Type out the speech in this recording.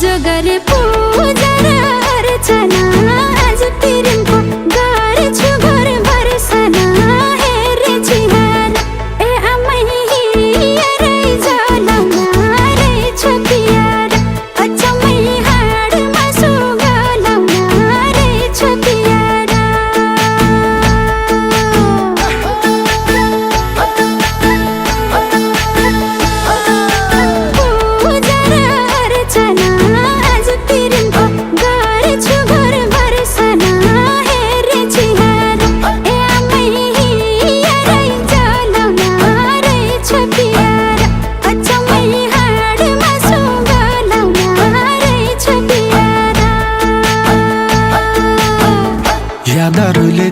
जो गरे पूजा र अर्चना आज तिरको गर्छु घरभर सना हेरे छिहार ए आमै हिँडै जलाउन रहेछ पियार अचम्मै हाडमा सुगलाउन रहेछ पियार पूजा र अर्चना आज तिरको गर्छु घरभर सना हेरे छिहार ए आमै हिँडै जलाउन रहेछ पियार अचम्मै हाडमा सुगलाउन रहेछ पियार यादहरूले